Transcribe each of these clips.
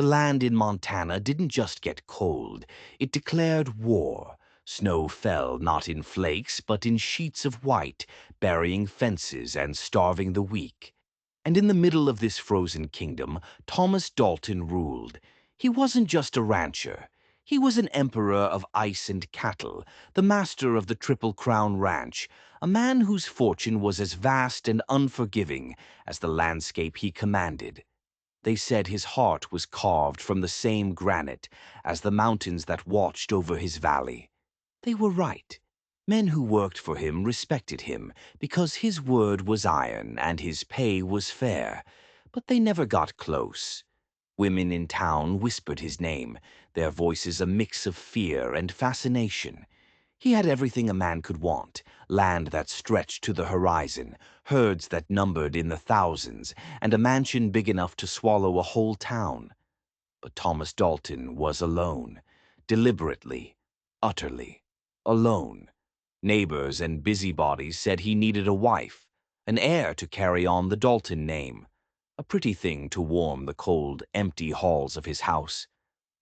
The land in Montana didn't just get cold, it declared war. Snow fell not in flakes, but in sheets of white, burying fences and starving the weak. And in the middle of this frozen kingdom, Thomas Dalton ruled. He wasn't just a rancher. He was an emperor of ice and cattle, the master of the Triple Crown Ranch, a man whose fortune was as vast and unforgiving as the landscape he commanded. They said his heart was carved from the same granite as the mountains that watched over his valley. They were right. Men who worked for him respected him because his word was iron and his pay was fair, but they never got close. Women in town whispered his name, their voices a mix of fear and fascination. He had everything a man could want: land that stretched to the horizon, herds that numbered in the thousands, and a mansion big enough to swallow a whole town. But Thomas Dalton was alone, deliberately, utterly alone. Neighbors and busybodies said he needed a wife, an heir to carry on the Dalton name, a pretty thing to warm the cold, empty halls of his house.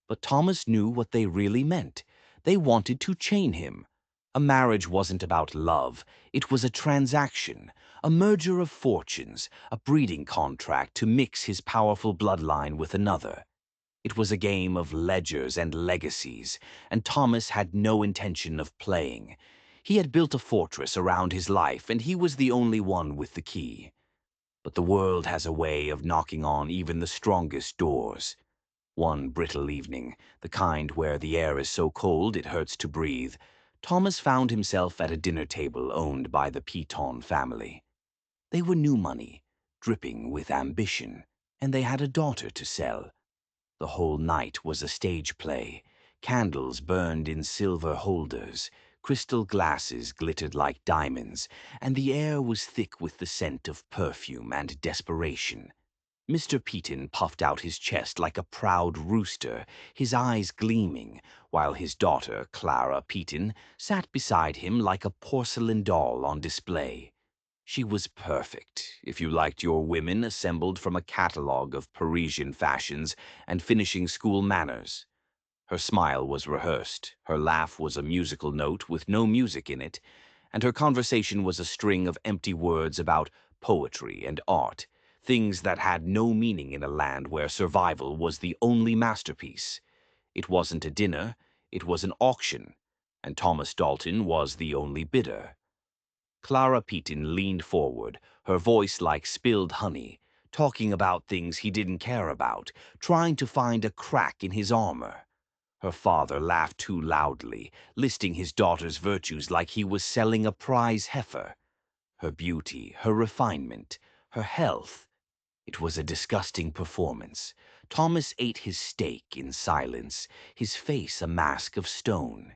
But Thomas knew what they really meant. They wanted to chain him. A marriage wasn't about love. It was a transaction, a merger of fortunes, a breeding contract to mix his powerful bloodline with another. It was a game of ledgers and legacies, and Thomas had no intention of playing. He had built a fortress around his life, and he was the only one with the key. But the world has a way of knocking on even the strongest doors. One brittle evening, the kind where the air is so cold it hurts to breathe, Thomas found himself at a dinner table owned by the Piton family. They were new money, dripping with ambition, and they had a daughter to sell. The whole night was a stage play. Candles burned in silver holders, crystal glasses glittered like diamonds, and the air was thick with the scent of perfume and desperation. Mr. Peaton puffed out his chest like a proud rooster, his eyes gleaming, while his daughter, Clara Peaton, sat beside him like a porcelain doll on display. She was perfect, if you liked your women assembled from a catalogue of Parisian fashions and finishing school manners. Her smile was rehearsed, her laugh was a musical note with no music in it, and her conversation was a string of empty words about poetry and art, things that had no meaning in a land where survival was the only masterpiece. It wasn't a dinner, it was an auction, and Thomas Dalton was the only bidder. Clara Peaton leaned forward, her voice like spilled honey, talking about things he didn't care about, trying to find a crack in his armor. Her father laughed too loudly, listing his daughter's virtues like he was selling a prize heifer. Her beauty, her refinement, her health. It was a disgusting performance. Thomas ate his steak in silence, his face a mask of stone.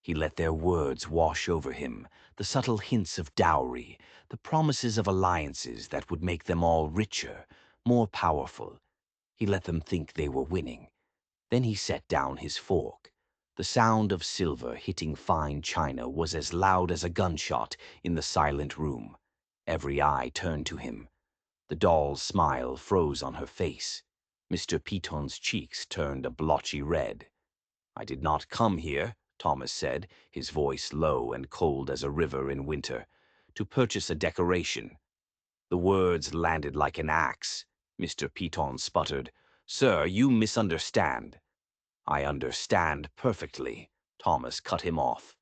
He let their words wash over him, the subtle hints of dowry, the promises of alliances that would make them all richer, more powerful. He let them think they were winning. Then he set down his fork. The sound of silver hitting fine china was as loud as a gunshot in the silent room. Every eye turned to him. The doll's smile froze on her face. Mr. Piton's cheeks turned a blotchy red. "I did not come here," Thomas said, his voice low and cold as a river in winter, "to purchase a decoration." The words landed like an axe. Mr. Piton sputtered, "Sir, you misunderstand." "I understand perfectly," Thomas cut him off.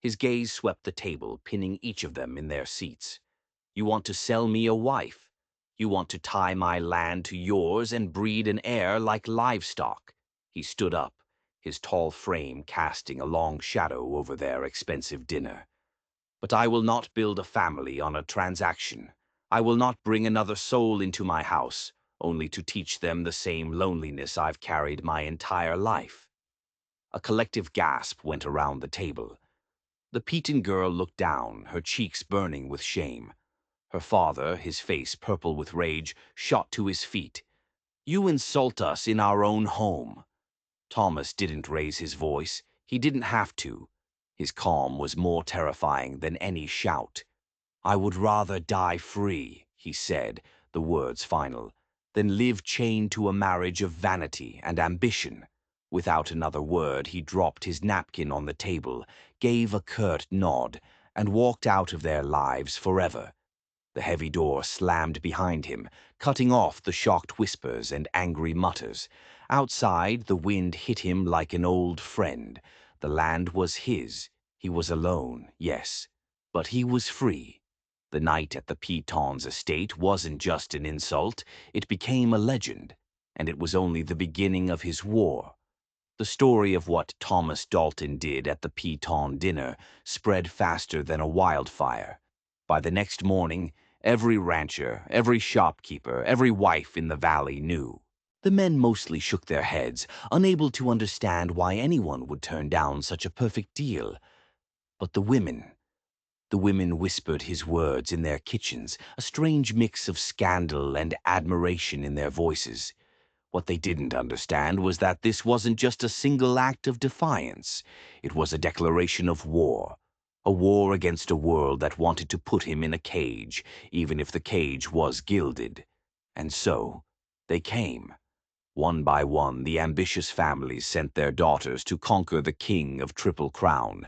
His gaze swept the table, pinning each of them in their seats. "You want to sell me a wife. You want to tie my land to yours and breed an heir like livestock." He stood up, his tall frame casting a long shadow over their expensive dinner. "But I will not build a family on a transaction. I will not bring another soul into my house, only to teach them the same loneliness I've carried my entire life." A collective gasp went around the table. The Peaton girl looked down, her cheeks burning with shame. Her father, his face purple with rage, shot to his feet. "You insult us in our own home." Thomas didn't raise his voice. He didn't have to. His calm was more terrifying than any shout. "I would rather die free," he said, the words final. then live chained to a marriage of vanity and ambition. Without another word, he dropped his napkin on the table, gave a curt nod, and walked out of their lives forever. The heavy door slammed behind him, cutting off the shocked whispers and angry mutters. Outside, the wind hit him like an old friend. The land was his. He was alone, yes, but he was free. The night at the Petons estate wasn't just an insult, it became a legend, and it was only the beginning of his war. The story of what Thomas Dalton did at the Peton dinner spread faster than a wildfire. By the next morning, every rancher, every shopkeeper, every wife in the valley knew. The men mostly shook their heads, unable to understand why anyone would turn down such a perfect deal. But the women whispered his words in their kitchens, a strange mix of scandal and admiration in their voices. What they didn't understand was that this wasn't just a single act of defiance. It was a declaration of war. A war against a world that wanted to put him in a cage, even if the cage was gilded. And so, they came. One by one, the ambitious families sent their daughters to conquer the king of Triple Crown.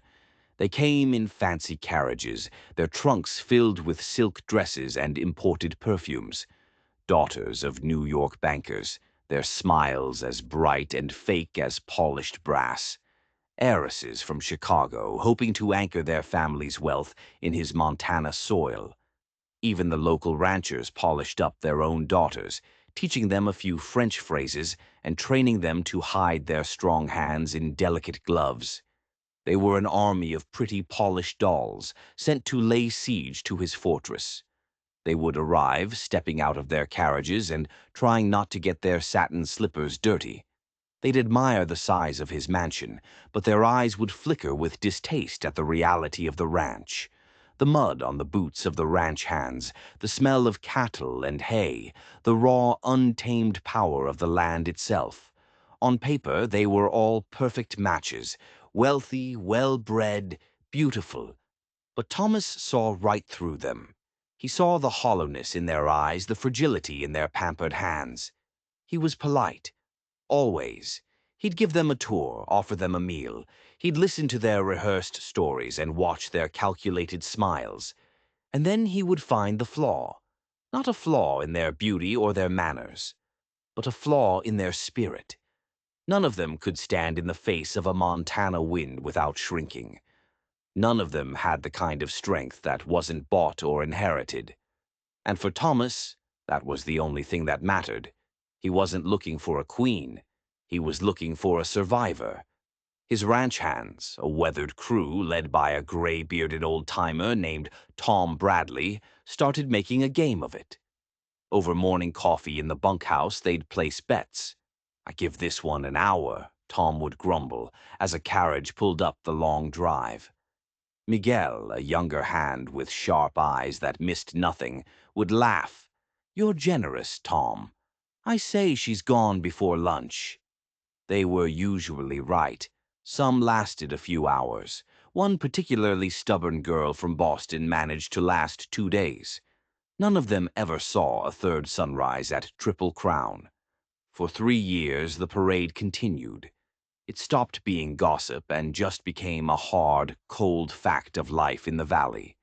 They came in fancy carriages, their trunks filled with silk dresses and imported perfumes. Daughters of New York bankers, their smiles as bright and fake as polished brass. Heiresses from Chicago, hoping to anchor their family's wealth in his Montana soil. Even the local ranchers polished up their own daughters, teaching them a few French phrases and training them to hide their strong hands in delicate gloves. They were an army of pretty polished dolls sent to lay siege to his fortress. They would arrive, stepping out of their carriages and trying not to get their satin slippers dirty. They'd admire the size of his mansion, but their eyes would flicker with distaste at the reality of the ranch. The mud on the boots of the ranch hands, the smell of cattle and hay, the raw, untamed power of the land itself. On paper, they were all perfect matches, wealthy, well-bred, beautiful. But Thomas saw right through them. He saw the hollowness in their eyes, the fragility in their pampered hands. He was polite, always. He'd give them a tour, offer them a meal. He'd listen to their rehearsed stories and watch their calculated smiles. And then he would find the flaw. Not a flaw in their beauty or their manners, but a flaw in their spirit. None of them could stand in the face of a Montana wind without shrinking. None of them had the kind of strength that wasn't bought or inherited. And for Thomas, that was the only thing that mattered. He wasn't looking for a queen. He was looking for a survivor. His ranch hands, a weathered crew led by a gray-bearded old-timer named Tom Bradley, started making a game of it. Over morning coffee in the bunkhouse, they'd place bets. "I give this one an hour," Tom would grumble, as a carriage pulled up the long drive. Miguel, a younger hand with sharp eyes that missed nothing, would laugh. "You're generous, Tom. I say she's gone before lunch." They were usually right. Some lasted a few hours. One particularly stubborn girl from Boston managed to last 2 days. None of them ever saw a third sunrise at Triple Crown. For 3 years, the parade continued. It stopped being gossip and just became a hard, cold fact of life in the valley.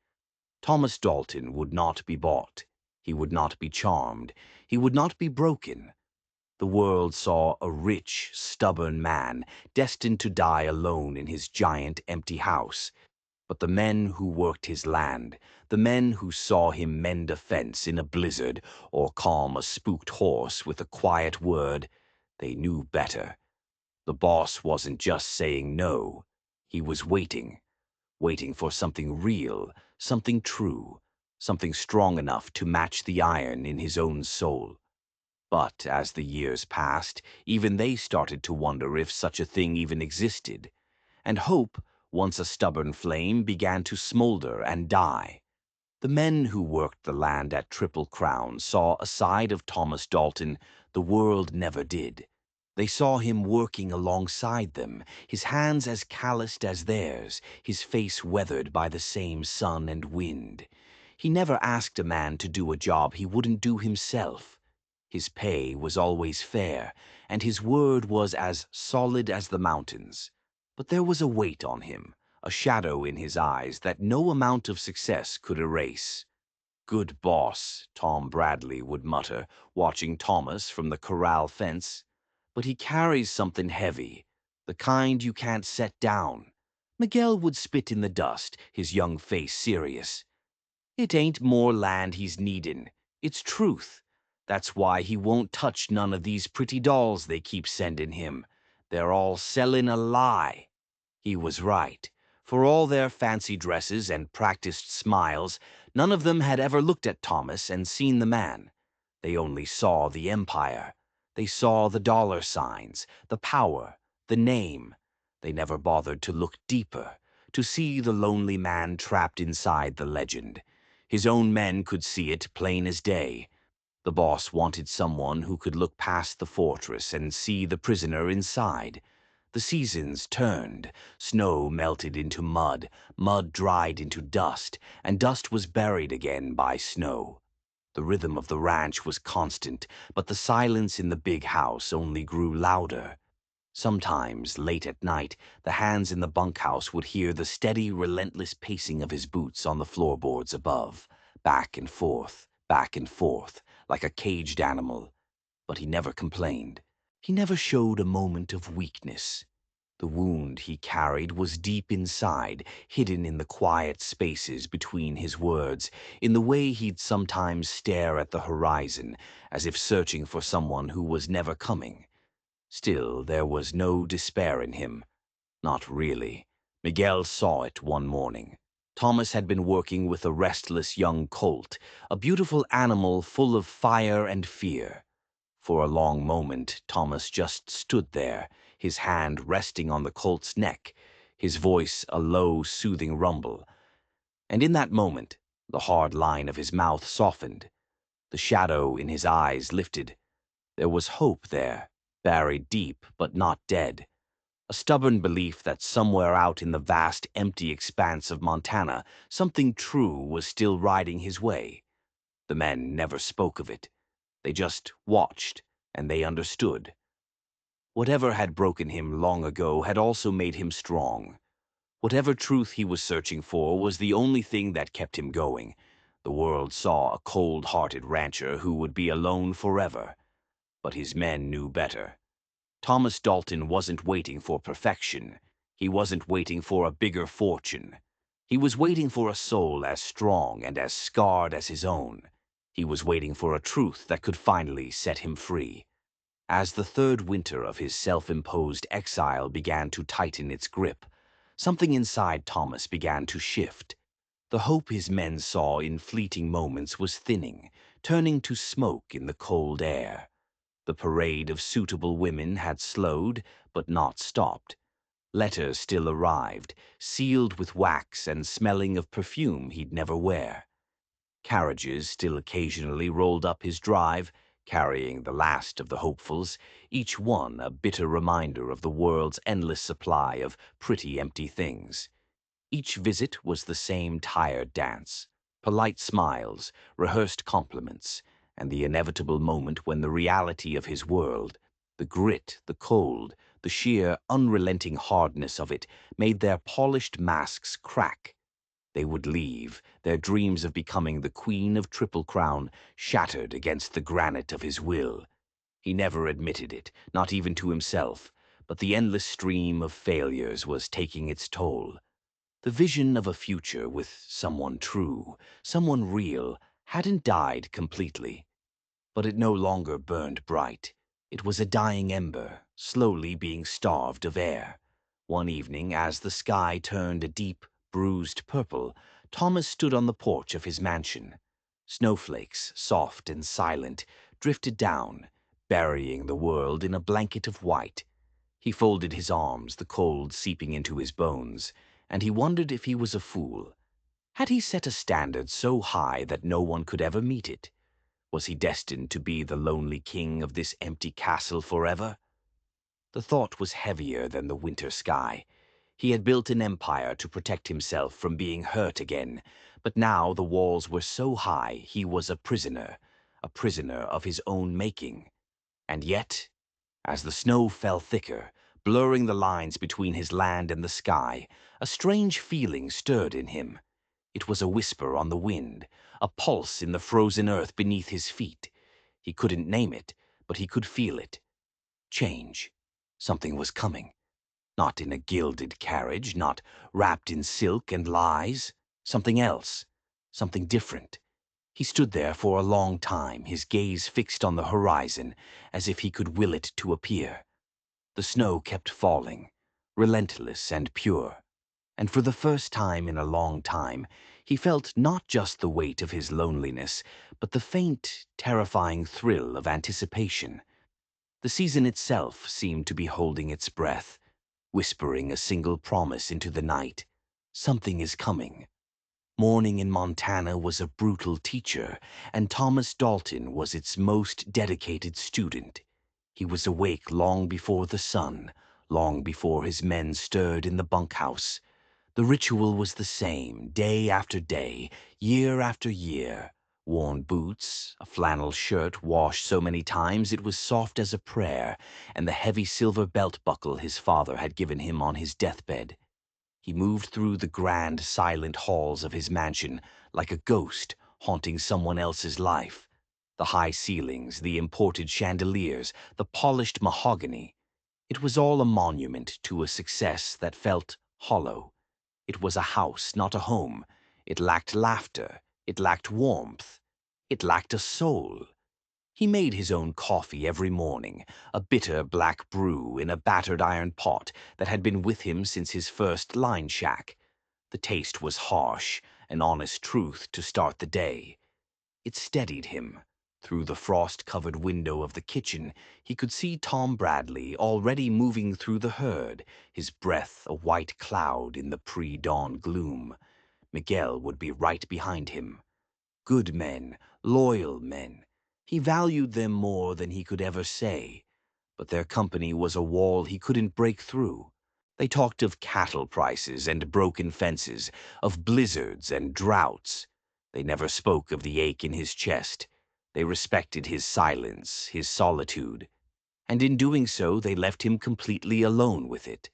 Thomas Dalton would not be bought. He would not be charmed. He would not be broken. The world saw a rich, stubborn man destined to die alone in his giant, empty house. But the men who worked his land, the men who saw him mend a fence in a blizzard or calm a spooked horse with a quiet word, they knew better. The boss wasn't just saying no. He was waiting. Waiting for something real, something true, something strong enough to match the iron in his own soul. But as the years passed, even they started to wonder if such a thing even existed. And hope, once a stubborn flame, began to smolder and die. The men who worked the land at Triple Crown saw a side of Thomas Dalton the world never did. They saw him working alongside them, his hands as calloused as theirs, his face weathered by the same sun and wind. He never asked a man to do a job he wouldn't do himself. His pay was always fair, and his word was as solid as the mountains. But there was a weight on him, a shadow in his eyes that no amount of success could erase. "Good boss," Tom Bradley would mutter, watching Thomas from the corral fence. "But he carries something heavy, the kind you can't set down." Miguel would spit in the dust, his young face serious. "It ain't more land he's needin', it's truth. That's why he won't touch none of these pretty dolls they keep sendin' him. They're all sellin' a lie." He was right. For all their fancy dresses and practiced smiles, none of them had ever looked at Thomas and seen the man. They only saw the empire. They saw the dollar signs, the power, the name. They never bothered to look deeper, to see the lonely man trapped inside the legend. His own men could see it plain as day. The boss wanted someone who could look past the fortress and see the prisoner inside. The seasons turned. Snow melted into mud, mud dried into dust, and dust was buried again by snow. The rhythm of the ranch was constant, but the silence in the big house only grew louder. Sometimes, late at night, the hands in the bunkhouse would hear the steady, relentless pacing of his boots on the floorboards above, back and forth, like a caged animal. But he never complained. He never showed a moment of weakness. The wound he carried was deep inside, hidden in the quiet spaces between his words, in the way he'd sometimes stare at the horizon, as if searching for someone who was never coming. Still, there was no despair in him. Not really. Miguel saw it one morning. Thomas had been working with a restless young colt, a beautiful animal full of fire and fear. For a long moment, Thomas just stood there, his hand resting on the colt's neck, his voice a low, soothing rumble. And in that moment, the hard line of his mouth softened. The shadow in his eyes lifted. There was hope there, buried deep but not dead. A stubborn belief that somewhere out in the vast, empty expanse of Montana, something true was still riding his way. The men never spoke of it. They just watched, and they understood. Whatever had broken him long ago had also made him strong. Whatever truth he was searching for was the only thing that kept him going. The world saw a cold-hearted rancher who would be alone forever. But his men knew better. Thomas Dalton wasn't waiting for perfection. He wasn't waiting for a bigger fortune. He was waiting for a soul as strong and as scarred as his own. He was waiting for a truth that could finally set him free. As the third winter of his self-imposed exile began to tighten its grip, something inside Thomas began to shift. The hope his men saw in fleeting moments was thinning, turning to smoke in the cold air. The parade of suitable women had slowed, but not stopped. Letters still arrived, sealed with wax and smelling of perfume he'd never wear. Carriages still occasionally rolled up his drive, carrying the last of the hopefuls, each one a bitter reminder of the world's endless supply of pretty empty things. Each visit was the same tired dance, polite smiles, rehearsed compliments, and the inevitable moment when the reality of his world, the grit, the cold, the sheer, unrelenting hardness of it, made their polished masks crack. They would leave, their dreams of becoming the Queen of Triple Crown shattered against the granite of his will. He never admitted it, not even to himself, but the endless stream of failures was taking its toll. The vision of a future with someone true, someone real, hadn't died completely. But it no longer burned bright. It was a dying ember, slowly being starved of air. One evening, as the sky turned a deep, bruised purple, Thomas stood on the porch of his mansion. Snowflakes, soft and silent, drifted down, burying the world in a blanket of white. He folded his arms, the cold seeping into his bones, and he wondered if he was a fool. Had he set a standard so high that no one could ever meet it? Was he destined to be the lonely king of this empty castle forever? The thought was heavier than the winter sky. He had built an empire to protect himself from being hurt again, but now the walls were so high he was a prisoner, a prisoner of his own making. And yet, as the snow fell thicker, blurring the lines between his land and the sky, a strange feeling stirred in him. It was a whisper on the wind, a pulse in the frozen earth beneath his feet. He couldn't name it, but he could feel it. Change. Something was coming. Not in a gilded carriage, not wrapped in silk and lies. Something else. Something different. He stood there for a long time, his gaze fixed on the horizon, as if he could will it to appear. The snow kept falling, relentless and pure, and for the first time in a long time, he felt not just the weight of his loneliness, but the faint, terrifying thrill of anticipation. The season itself seemed to be holding its breath, whispering a single promise into the night. Something is coming. Morning in Montana was a brutal teacher, and Thomas Dalton was its most dedicated student. He was awake long before the sun, long before his men stirred in the bunkhouse. The ritual was the same, day after day, year after year. Worn boots, a flannel shirt washed so many times it was soft as a prayer, and the heavy silver belt buckle his father had given him on his deathbed. He moved through the grand, silent halls of his mansion like a ghost haunting someone else's life. The high ceilings, the imported chandeliers, the polished mahogany. It was all a monument to a success that felt hollow. It was a house, not a home. It lacked laughter. It lacked warmth. It lacked a soul. He made his own coffee every morning, a bitter black brew in a battered iron pot that had been with him since his first line shack. The taste was harsh, an honest truth to start the day. It steadied him. Through the frost-covered window of the kitchen, he could see Tom Bradley already moving through the herd, his breath a white cloud in the pre-dawn gloom. Miguel would be right behind him. Good men, loyal men. He valued them more than he could ever say, but their company was a wall he couldn't break through. They talked of cattle prices and broken fences, of blizzards and droughts. They never spoke of the ache in his chest. They respected his silence, his solitude, and in doing so they left him completely alone with it.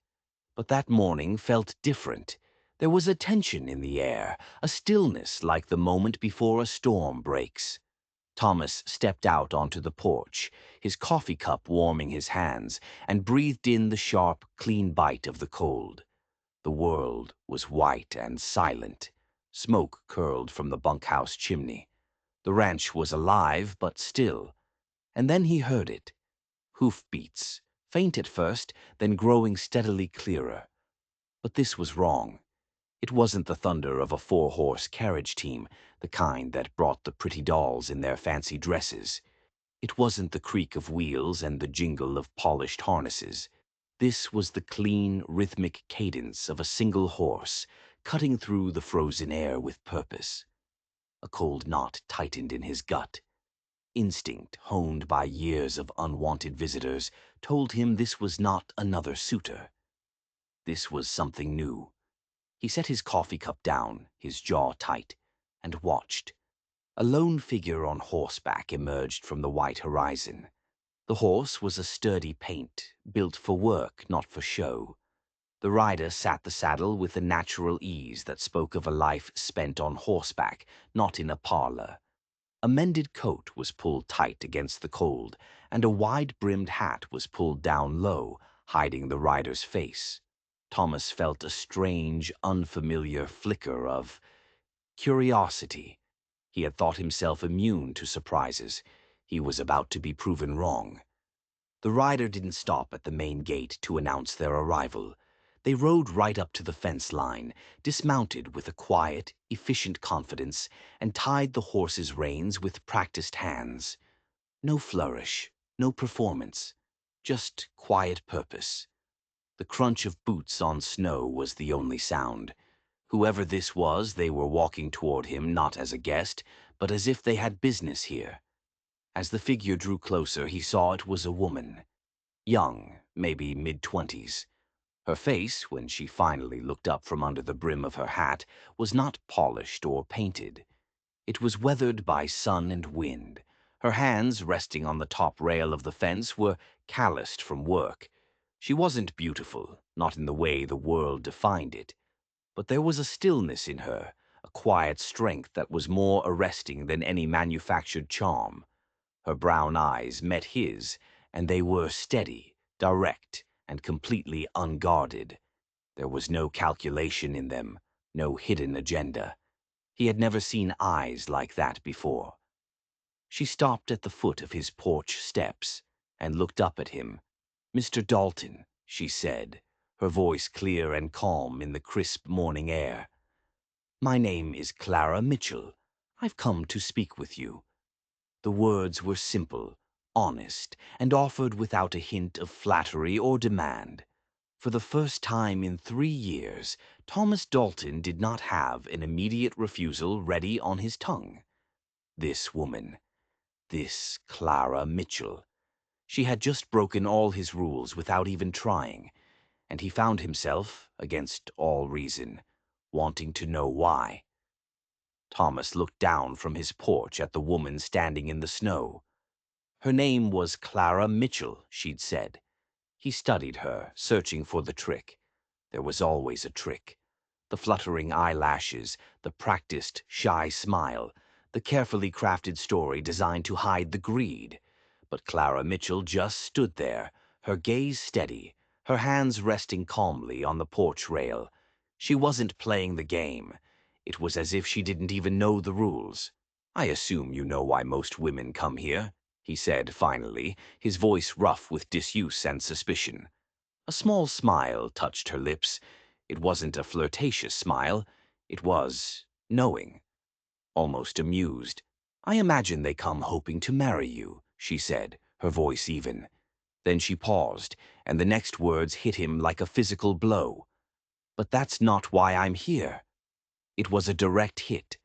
But that morning felt different. There was a tension in the air, a stillness like the moment before a storm breaks. Thomas stepped out onto the porch, his coffee cup warming his hands, and breathed in the sharp, clean bite of the cold. The world was white and silent. Smoke curled from the bunkhouse chimney. The ranch was alive, but still. And then he heard it. Hoofbeats, faint at first, then growing steadily clearer. But this was wrong. It wasn't the thunder of a four-horse carriage team, the kind that brought the pretty dolls in their fancy dresses. It wasn't the creak of wheels and the jingle of polished harnesses. This was the clean, rhythmic cadence of a single horse, cutting through the frozen air with purpose. A cold knot tightened in his gut. Instinct, honed by years of unwanted visitors, told him this was not another suitor. This was something new. He set his coffee cup down, his jaw tight, and watched. A lone figure on horseback emerged from the white horizon. The horse was a sturdy paint, built for work, not for show. The rider sat the saddle with a natural ease that spoke of a life spent on horseback, not in a parlor. A mended coat was pulled tight against the cold, and a wide-brimmed hat was pulled down low, hiding the rider's face. Thomas felt a strange, unfamiliar flicker of curiosity. He had thought himself immune to surprises. He was about to be proven wrong. The rider didn't stop at the main gate to announce their arrival. They rode right up to the fence line, dismounted with a quiet, efficient confidence, and tied the horse's reins with practiced hands. No flourish, no performance, just quiet purpose. The crunch of boots on snow was the only sound. Whoever this was, they were walking toward him not as a guest, but as if they had business here. As the figure drew closer, he saw it was a woman. Young, maybe mid-20s. Her face, when she finally looked up from under the brim of her hat, was not polished or painted. It was weathered by sun and wind. Her hands, resting on the top rail of the fence, were calloused from work. She wasn't beautiful, not in the way the world defined it. But there was a stillness in her, a quiet strength that was more arresting than any manufactured charm. Her brown eyes met his, and they were steady, direct, and completely unguarded. There was no calculation in them, no hidden agenda. He had never seen eyes like that before. She stopped at the foot of his porch steps and looked up at him. "Mr. Dalton," she said, her voice clear and calm in the crisp morning air. "My name is Clara Mitchell. I've come to speak with you." The words were simple, honest, and offered without a hint of flattery or demand. For the first time in 3 years, Thomas Dalton did not have an immediate refusal ready on his tongue. This woman, this Clara Mitchell. She had just broken all his rules without even trying, and he found himself, against all reason, wanting to know why. Thomas looked down from his porch at the woman standing in the snow. Her name was Clara Mitchell, she'd said. He studied her, searching for the trick. There was always a trick. The fluttering eyelashes, the practiced, shy smile, the carefully crafted story designed to hide the greed. But Clara Mitchell just stood there, her gaze steady, her hands resting calmly on the porch rail. She wasn't playing the game. It was as if she didn't even know the rules. "I assume you know why most women come here," he said finally, his voice rough with disuse and suspicion. A small smile touched her lips. It wasn't a flirtatious smile. It was knowing, almost amused. "I imagine they come hoping to marry you," she said, her voice even. Then she paused, and the next words hit him like a physical blow. "But that's not why I'm here." It was a direct hit.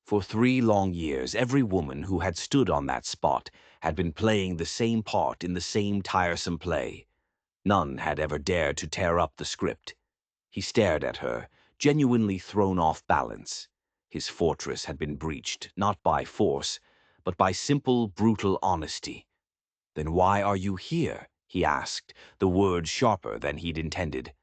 For 3 long years, every woman who had stood on that spot had been playing the same part in the same tiresome play. None had ever dared to tear up the script. He stared at her, genuinely thrown off balance. His fortress had been breached, not by force, but by simple, brutal honesty. "Then why are you here?" he asked, the words sharper than he'd intended.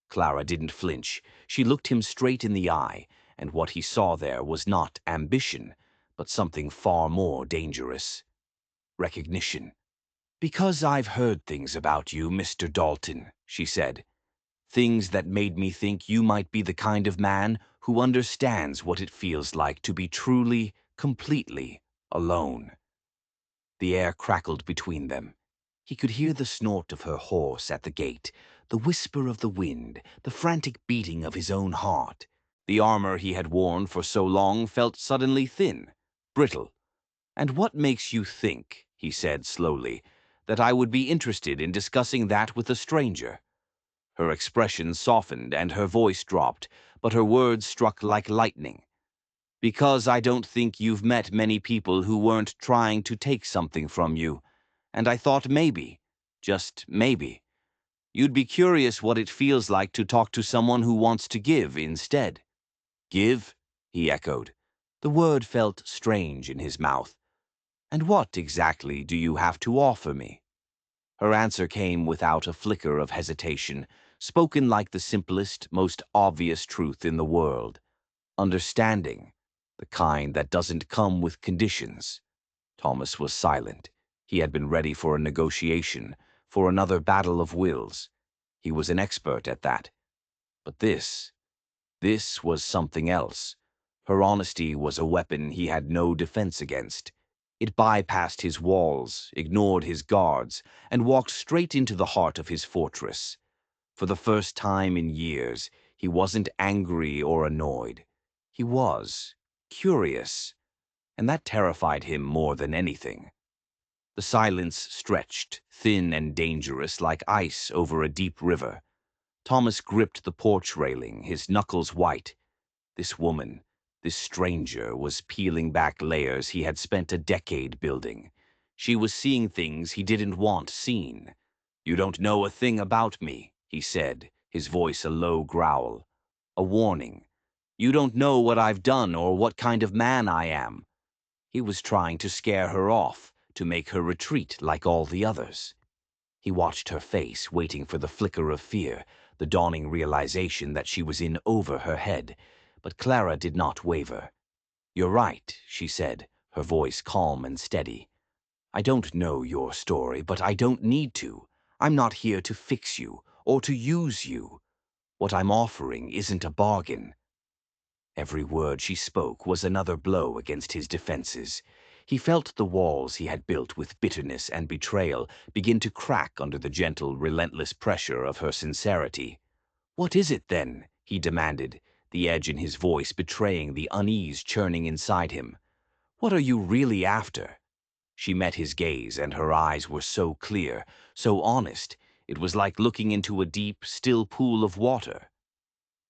Clara didn't flinch. She looked him straight in the eye, and what he saw there was not ambition, but something far more dangerous. Recognition. "Because I've heard things about you, Mr. Dalton," she said. "Things that made me think you might be the kind of man who understands what it feels like to be truly, completely alone." The air crackled between them. He could hear the snort of her horse at the gate, the whisper of the wind, the frantic beating of his own heart. The armor he had worn for so long felt suddenly thin, brittle. "And what makes you think," he said slowly, "that I would be interested in discussing that with a stranger?" Her expression softened and her voice dropped, but her words struck like lightning. "Because I don't think you've met many people who weren't trying to take something from you, and I thought maybe, just maybe, you'd be curious what it feels like to talk to someone who wants to give instead." "Give?" he echoed. The word felt strange in his mouth. "And what, exactly, do you have to offer me?" Her answer came without a flicker of hesitation, spoken like the simplest, most obvious truth in the world. "Understanding, the kind that doesn't come with conditions." Thomas was silent. He had been ready for a negotiation, for another battle of wills. He was an expert at that. But this was something else. Her honesty was a weapon he had no defense against. It bypassed his walls, ignored his guards, and walked straight into the heart of his fortress. For the first time in years, he wasn't angry or annoyed. He was curious, and that terrified him more than anything. The silence stretched, thin and dangerous, like ice over a deep river. Thomas gripped the porch railing, his knuckles white. This woman, this stranger, was peeling back layers he had spent a decade building. She was seeing things he didn't want seen. "You don't know a thing about me," he said, his voice a low growl. A warning. "You don't know what I've done or what kind of man I am." He was trying to scare her off, to make her retreat like all the others. He watched her face, waiting for the flicker of fear, the dawning realization that she was in over her head. But Clara did not waver. "You're right," she said, her voice calm and steady. "I don't know your story, but I don't need to. I'm not here to fix you or to use you. What I'm offering isn't a bargain." Every word she spoke was another blow against his defenses. He felt the walls he had built with bitterness and betrayal begin to crack under the gentle, relentless pressure of her sincerity. "What is it, then?" he demanded, the edge in his voice betraying the unease churning inside him. "What are you really after?" She met his gaze, and her eyes were so clear, so honest, it was like looking into a deep, still pool of water.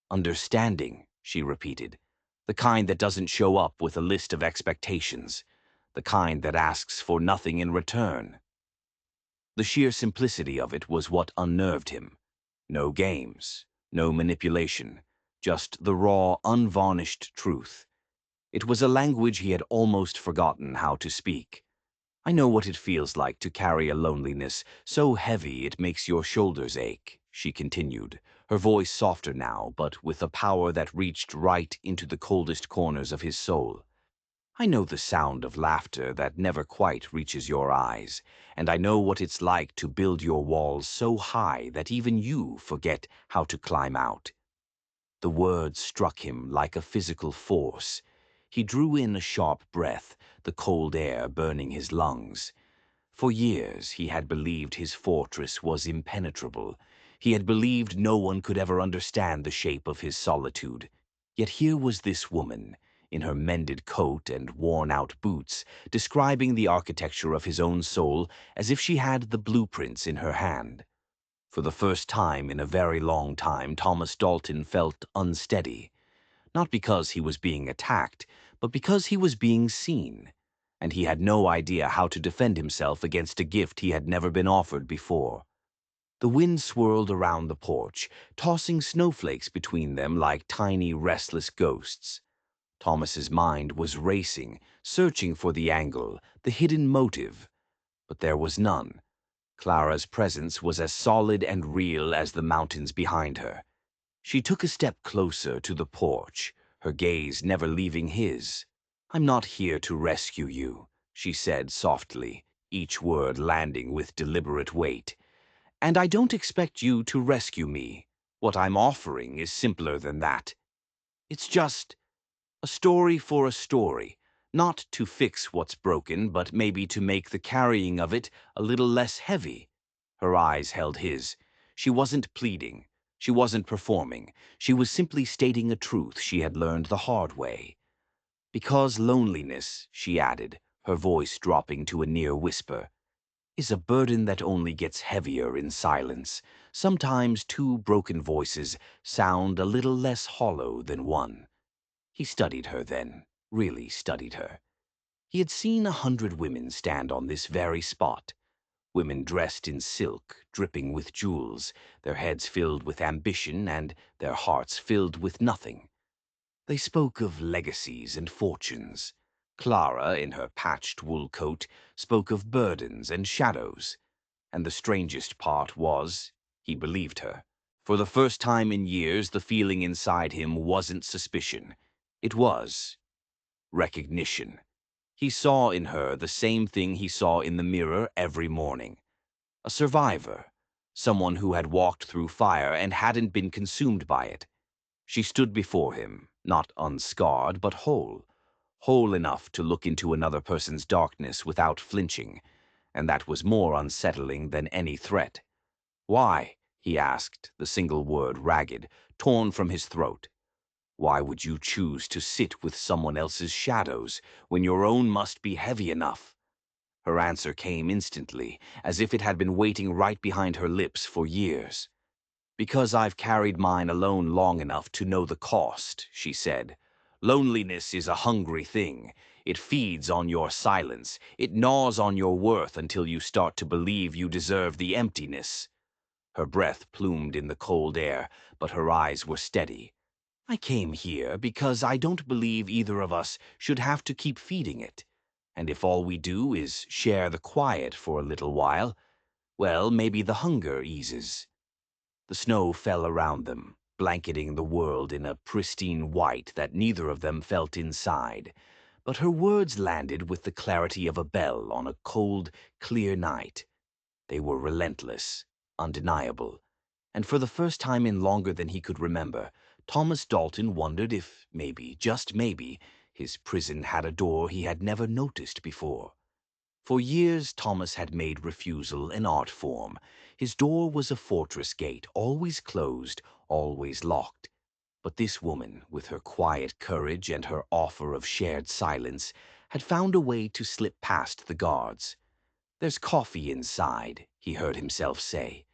"Understanding," she repeated, "the kind that doesn't show up with a list of expectations, the kind that asks for nothing in return." The sheer simplicity of it was what unnerved him. No games, no manipulation, just the raw, unvarnished truth. It was a language he had almost forgotten how to speak. "I know what it feels like to carry a loneliness so heavy it makes your shoulders ache," she continued, her voice softer now, but with a power that reached right into the coldest corners of his soul. "I know the sound of laughter that never quite reaches your eyes, and I know what it's like to build your walls so high that even you forget how to climb out." The words struck him like a physical force. He drew in a sharp breath, the cold air burning his lungs. For years he had believed his fortress was impenetrable. He had believed no one could ever understand the shape of his solitude. Yet here was this woman, in her mended coat and worn-out boots, describing the architecture of his own soul as if she had the blueprints in her hand. For the first time in a very long time, Thomas Dalton felt unsteady. Not because he was being attacked, but because he was being seen. And he had no idea how to defend himself against a gift he had never been offered before. The wind swirled around the porch, tossing snowflakes between them like tiny, restless ghosts. Thomas's mind was racing, searching for the angle, the hidden motive. But there was none. Clara's presence was as solid and real as the mountains behind her. She took a step closer to the porch, her gaze never leaving his. "I'm not here to rescue you," she said softly, each word landing with deliberate weight. "And I don't expect you to rescue me. What I'm offering is simpler than that. It's just a story for a story, not to fix what's broken, but maybe to make the carrying of it a little less heavy." Her eyes held his. She wasn't pleading. She wasn't performing. She was simply stating a truth she had learned the hard way. "Because loneliness," she added, her voice dropping to a near whisper, "is a burden that only gets heavier in silence. Sometimes two broken voices sound a little less hollow than one." He studied her then, really studied her. He had seen 100 women stand on this very spot. Women dressed in silk, dripping with jewels, their heads filled with ambition and their hearts filled with nothing. They spoke of legacies and fortunes. Clara, in her patched wool coat, spoke of burdens and shadows. And the strangest part was, he believed her. For the first time in years, the feeling inside him wasn't suspicion. It was recognition. He saw in her the same thing he saw in the mirror every morning. A survivor. Someone who had walked through fire and hadn't been consumed by it. She stood before him, not unscarred, but whole. Whole enough to look into another person's darkness without flinching. And that was more unsettling than any threat. "Why?" he asked, the single word ragged, torn from his throat. "Why would you choose to sit with someone else's shadows when your own must be heavy enough?" Her answer came instantly, as if it had been waiting right behind her lips for years. "Because I've carried mine alone long enough to know the cost," she said. "Loneliness is a hungry thing. It feeds on your silence. It gnaws on your worth until you start to believe you deserve the emptiness." Her breath plumed in the cold air, but her eyes were steady. "I came here because I don't believe either of us should have to keep feeding it. And if all we do is share the quiet for a little while, well, maybe the hunger eases. The snow fell around them, blanketing the world in a pristine white that neither of them felt inside. But her words landed with the clarity of a bell on a cold, clear night. They were relentless, undeniable, and for the first time in longer than he could remember, Thomas Dalton wondered if maybe, just maybe, his prison had a door he had never noticed before. For years, Thomas had made refusal an art form. His door was a fortress gate, always closed, always locked. But this woman, with her quiet courage and her offer of shared silence, had found a way to slip past the guards. "There's coffee inside," he heard himself say.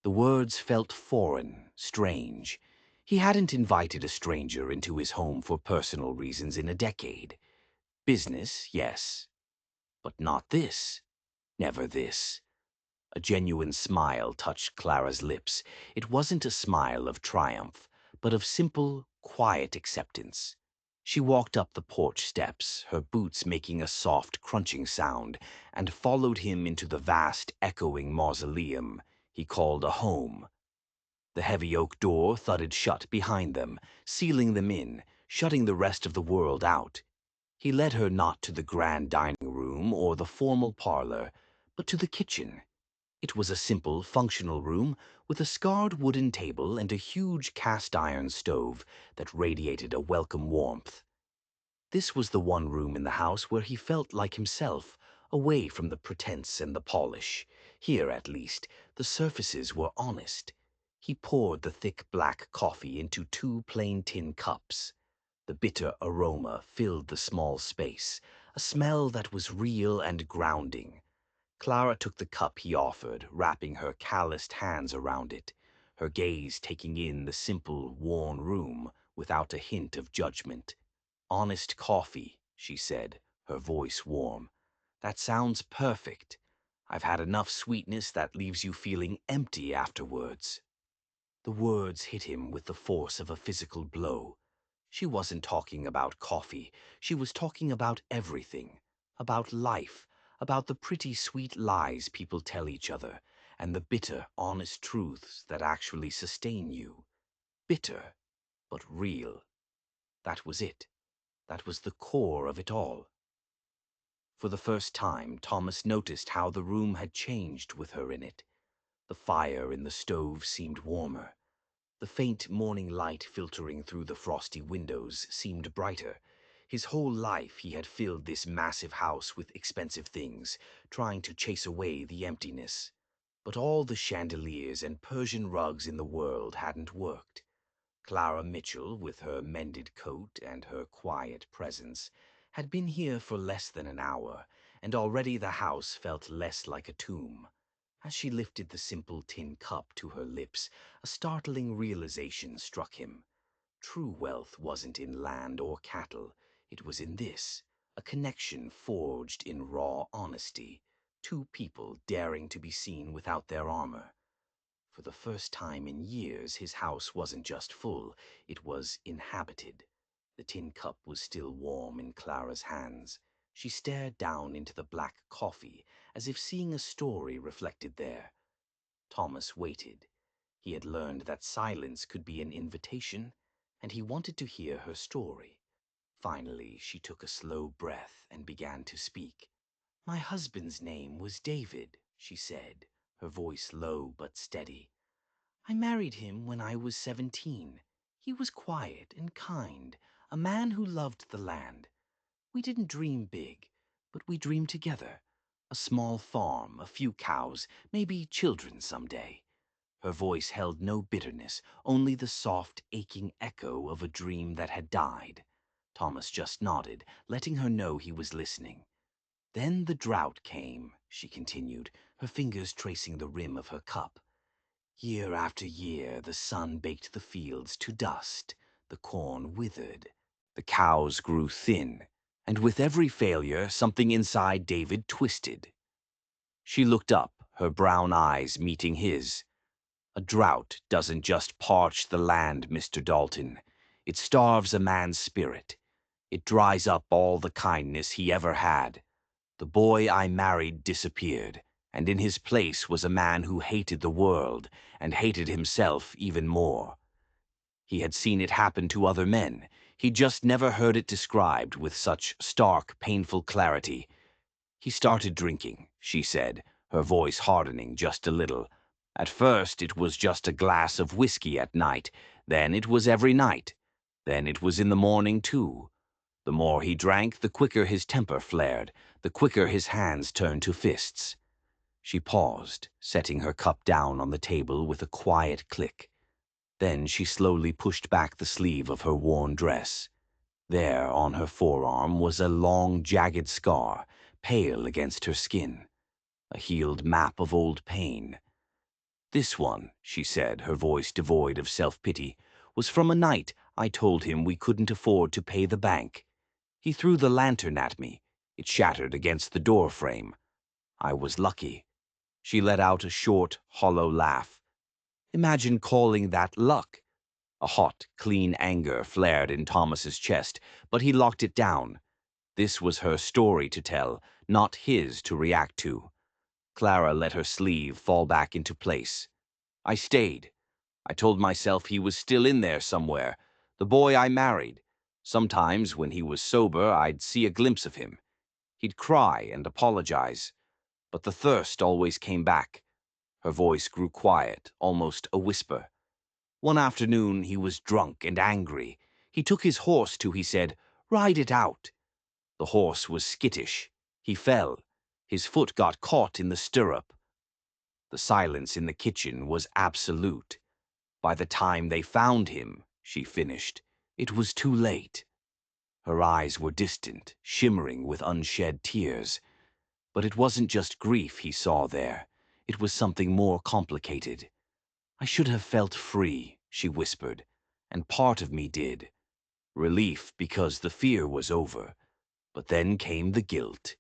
The words felt foreign, strange. He hadn't invited a stranger into his home for personal reasons in a decade. Business, yes, but not this. Never this. A genuine smile touched Clara's lips. It wasn't a smile of triumph, but of simple, quiet acceptance. She walked up the porch steps, her boots making a soft, crunching sound, and followed him into the vast, echoing mausoleum he called a home. The heavy oak door thudded shut behind them, sealing them in, shutting the rest of the world out. He led her not to the grand dining room or the formal parlor, but to the kitchen. It was a simple, functional room with a scarred wooden table and a huge cast-iron stove that radiated a welcome warmth. This was the one room in the house where he felt like himself, away from the pretense and the polish. Here, at least, the surfaces were honest. He poured the thick black coffee into two plain tin cups. The bitter aroma filled the small space, a smell that was real and grounding. Clara took the cup he offered, wrapping her calloused hands around it, her gaze taking in the simple, worn room without a hint of judgment. "Honest coffee," she said, her voice warm. "That sounds perfect. I've had enough sweetness that leaves you feeling empty afterwards." The words hit him with the force of a physical blow. She wasn't talking about coffee. She was talking about everything. About life. About the pretty sweet lies people tell each other, and the bitter, honest truths that actually sustain you. Bitter, but real. That was it. That was the core of it all. For the first time, Thomas noticed how the room had changed with her in it. The fire in the stove seemed warmer. The faint morning light filtering through the frosty windows seemed brighter. His whole life he had filled this massive house with expensive things, trying to chase away the emptiness. But all the chandeliers and Persian rugs in the world hadn't worked. Clara Mitchell, with her mended coat and her quiet presence, had been here for less than an hour, and already the house felt less like a tomb. As she lifted the simple tin cup to her lips, a startling realization struck him. True wealth wasn't in land or cattle. It was in this, a connection forged in raw honesty, two people daring to be seen without their armor. For the first time in years, his house wasn't just full, it was inhabited. The tin cup was still warm in Clara's hands. She stared down into the black coffee, as if seeing a story reflected there. Thomas waited. He had learned that silence could be an invitation, and he wanted to hear her story. Finally, she took a slow breath and began to speak. "My husband's name was David," she said, her voice low but steady. "I married him when I was 17. He was quiet and kind, a man who loved the land. We didn't dream big, but we dreamed together. A small farm, a few cows, maybe children someday." Her voice held no bitterness, only the soft, aching echo of a dream that had died. Thomas just nodded, letting her know he was listening. "Then the drought came," she continued, her fingers tracing the rim of her cup. "Year after year, the sun baked the fields to dust, the corn withered, the cows grew thin, and with every failure, something inside David twisted." She looked up, her brown eyes meeting his. "A drought doesn't just parch the land, Mr. Dalton. It starves a man's spirit. It dries up all the kindness he ever had. The boy I married disappeared, and in his place was a man who hated the world and hated himself even more. He had seen it happen to other men. He'd just never heard it described with such stark, painful clarity. He started drinking, she said, her voice hardening just a little. At first it was just a glass of whiskey at night, then it was every night. Then it was in the morning, too. The more he drank, the quicker his temper flared, the quicker his hands turned to fists. She paused, setting her cup down on the table with a quiet click. Then she slowly pushed back the sleeve of her worn dress. There, on her forearm, was a long, jagged scar, pale against her skin. A healed map of old pain. This one, she said, her voice devoid of self-pity, was from a night I told him we couldn't afford to pay the bank. He threw the lantern at me. It shattered against the door frame. I was lucky. She let out a short, hollow laugh. Imagine calling that luck. A hot, clean anger flared in Thomas's chest, but he locked it down. This was her story to tell, not his to react to. Clara let her sleeve fall back into place. I stayed. I told myself he was still in there somewhere, the boy I married. Sometimes, when he was sober, I'd see a glimpse of him. He'd cry and apologize, but the thirst always came back. Her voice grew quiet, almost a whisper. One afternoon he was drunk and angry. He took his horse to, he said, ride it out. The horse was skittish. He fell. His foot got caught in the stirrup. The silence in the kitchen was absolute. By the time they found him, she finished, it was too late. Her eyes were distant, shimmering with unshed tears. But it wasn't just grief he saw there. It was something more complicated. I should have felt free, she whispered, and part of me did. Relief because the fear was over. But then came the guilt,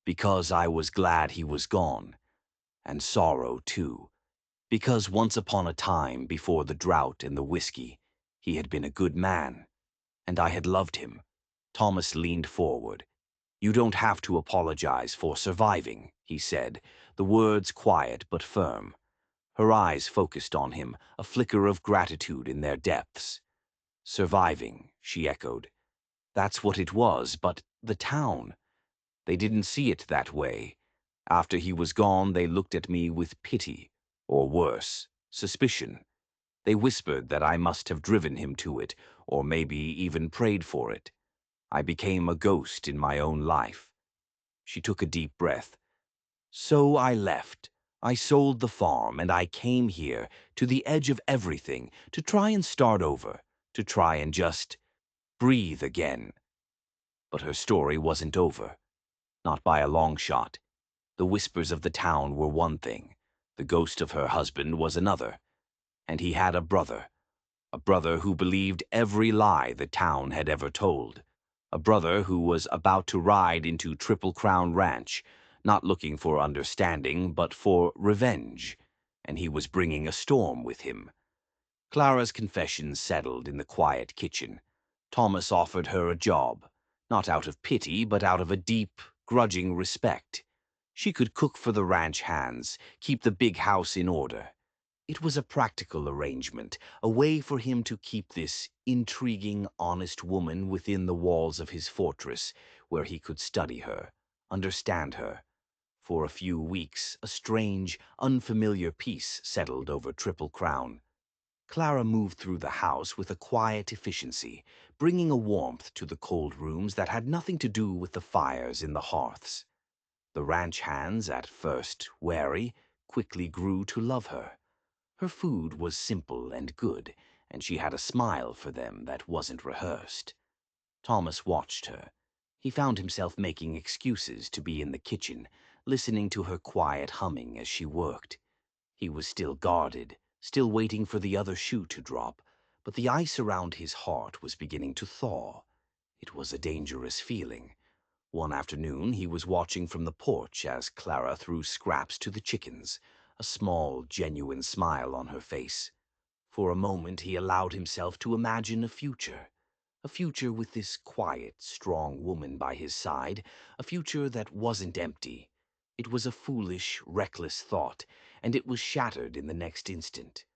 because I was glad he was gone. And sorrow, too, because once upon a time, before the drought and the whiskey, he had been a good man, and I had loved him. Thomas leaned forward. You don't have to apologize for surviving, he said, the words quiet but firm. Her eyes focused on him, a flicker of gratitude in their depths. Surviving, she echoed. That's what it was, but the town. They didn't see it that way. After he was gone, they looked at me with pity, or worse, suspicion. They whispered that I must have driven him to it, or maybe even prayed for it. I became a ghost in my own life. She took a deep breath. So I left. I sold the farm, and I came here, to the edge of everything, to try and start over, to try and just breathe again. But her story wasn't over. Not by a long shot. The whispers of the town were one thing. The ghost of her husband was another. And he had a brother who believed every lie the town had ever told. A brother who was about to ride into Triple Crown Ranch, not looking for understanding, but for revenge. And he was bringing a storm with him. Clara's confession settled in the quiet kitchen. Thomas offered her a job, not out of pity, but out of a deep, grudging respect. She could cook for the ranch hands, keep the big house in order. It was a practical arrangement, a way for him to keep this intriguing, honest woman within the walls of his fortress, where he could study her, understand her. For a few weeks, a strange, unfamiliar peace settled over Triple Crown. Clara moved through the house with a quiet efficiency, bringing a warmth to the cold rooms that had nothing to do with the fires in the hearths. The ranch hands, at first wary, quickly grew to love her. Her food was simple and good, and she had a smile for them that wasn't rehearsed. Thomas watched her. He found himself making excuses to be in the kitchen, listening to her quiet humming as she worked. He was still guarded, still waiting for the other shoe to drop, but the ice around his heart was beginning to thaw. It was a dangerous feeling. One afternoon he was watching from the porch as Clara threw scraps to the chickens, a small, genuine smile on her face. For a moment he allowed himself to imagine a future. A future with this quiet, strong woman by his side, a future that wasn't empty. It was a foolish, reckless thought, and it was shattered in the next instant.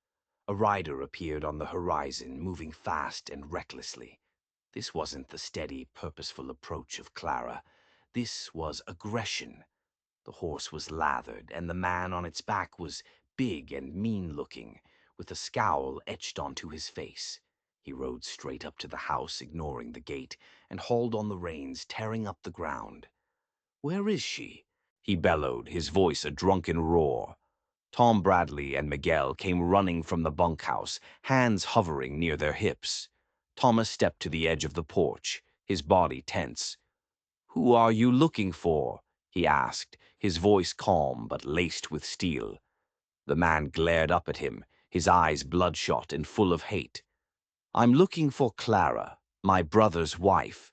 A rider appeared on the horizon, moving fast and recklessly. This wasn't the steady, purposeful approach of Clara. This was aggression. The horse was lathered, and the man on its back was big and mean-looking, with a scowl etched onto his face. He rode straight up to the house, ignoring the gate, and hauled on the reins, tearing up the ground. "Where is she?" he bellowed, his voice a drunken roar. Tom Bradley and Miguel came running from the bunkhouse, hands hovering near their hips. Thomas stepped to the edge of the porch, his body tense. "Who are you looking for?" he asked, his voice calm but laced with steel. The man glared up at him, his eyes bloodshot and full of hate. "I'm looking for Clara, my brother's wife.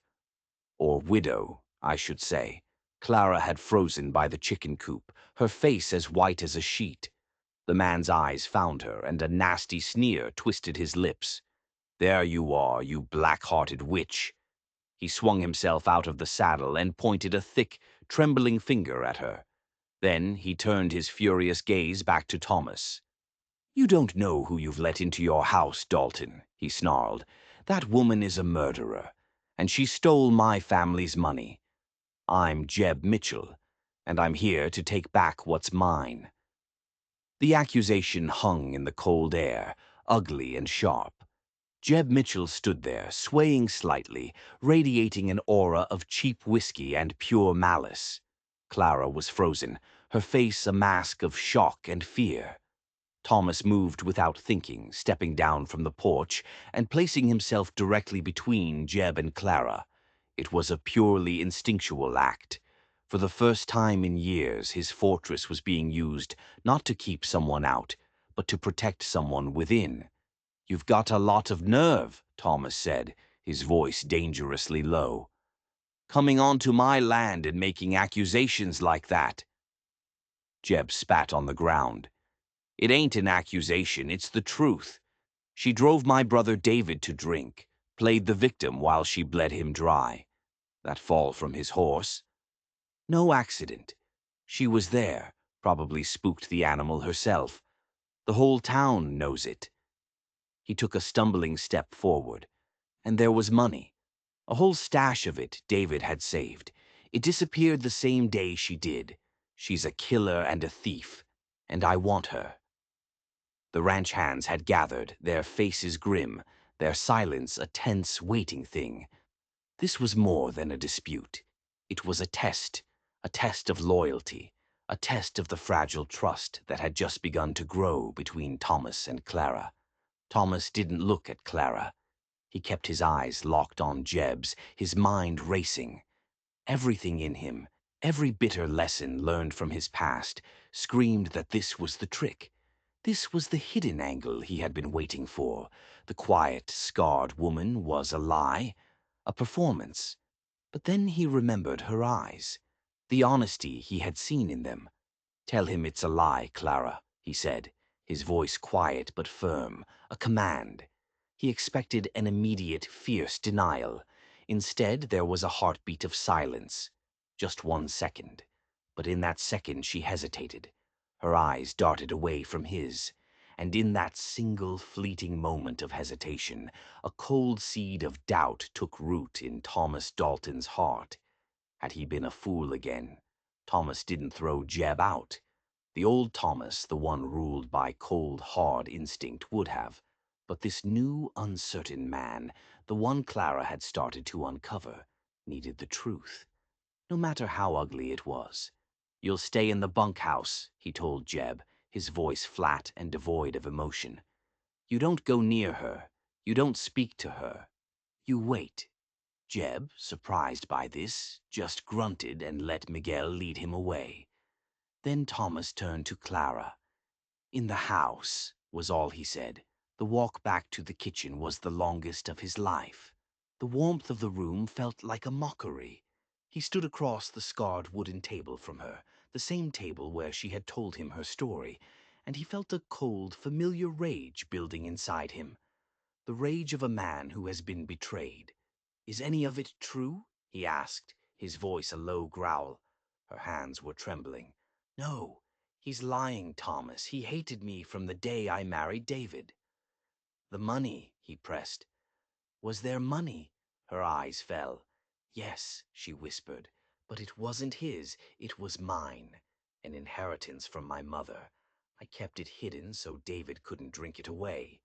Or widow, I should say." Clara had frozen by the chicken coop, her face as white as a sheet. The man's eyes found her, and a nasty sneer twisted his lips. "There you are, you black-hearted witch." He swung himself out of the saddle and pointed a thick, trembling finger at her. Then he turned his furious gaze back to Thomas. "You don't know who you've let into your house, Dalton," he snarled. "That woman is a murderer, and she stole my family's money. I'm Jeb Mitchell, and I'm here to take back what's mine." The accusation hung in the cold air, ugly and sharp. Jeb Mitchell stood there, swaying slightly, radiating an aura of cheap whiskey and pure malice. Clara was frozen, her face a mask of shock and fear. Thomas moved without thinking, stepping down from the porch and placing himself directly between Jeb and Clara. It was a purely instinctual act. For the first time in years, his fortress was being used not to keep someone out, but to protect someone within. "You've got a lot of nerve," Thomas said, his voice dangerously low. "Coming onto my land and making accusations like that." Jeb spat on the ground. "It ain't an accusation, it's the truth. She drove my brother David to drink, played the victim while she bled him dry. That fall from his horse? No accident. She was there, probably spooked the animal herself. The whole town knows it." He took a stumbling step forward. "And there was money. A whole stash of it David had saved. It disappeared the same day she did. She's a killer and a thief, and I want her." The ranch hands had gathered, their faces grim, their silence a tense, waiting thing. This was more than a dispute. It was a test of loyalty, a test of the fragile trust that had just begun to grow between Thomas and Clara. Thomas didn't look at Clara. He kept his eyes locked on Jeb's, his mind racing. Everything in him, every bitter lesson learned from his past, screamed that this was the trick. This was the hidden angle he had been waiting for. The quiet, scarred woman was a lie, a performance. But then he remembered her eyes, the honesty he had seen in them. "Tell him it's a lie, Clara," he said, his voice quiet but firm, a command. He expected an immediate, fierce denial. Instead, there was a heartbeat of silence. Just 1 second. But in that second she hesitated. Her eyes darted away from his. And in that single fleeting moment of hesitation, a cold seed of doubt took root in Thomas Dalton's heart. Had he been a fool again? Thomas didn't throw Jeb out. The old Thomas, the one ruled by cold, hard instinct, would have. But this new, uncertain man, the one Clara had started to uncover, needed the truth, no matter how ugly it was. "You'll stay in the bunkhouse," he told Jeb, his voice flat and devoid of emotion. "You don't go near her. You don't speak to her. You wait." Jeb, surprised by this, just grunted and let Miguel lead him away. Then Thomas turned to Clara. "In the house," was all he said. The walk back to the kitchen was the longest of his life. The warmth of the room felt like a mockery. He stood across the scarred wooden table from her, the same table where she had told him her story, and he felt a cold, familiar rage building inside him. The rage of a man who has been betrayed. Is any of it true? He asked, his voice a low growl. Her hands were trembling. No, he's lying, Thomas. He hated me from the day I married David. The money, he pressed. Was there money? Her eyes fell. Yes, she whispered, but it wasn't his, it was mine. An inheritance from my mother. I kept it hidden so David couldn't drink it away.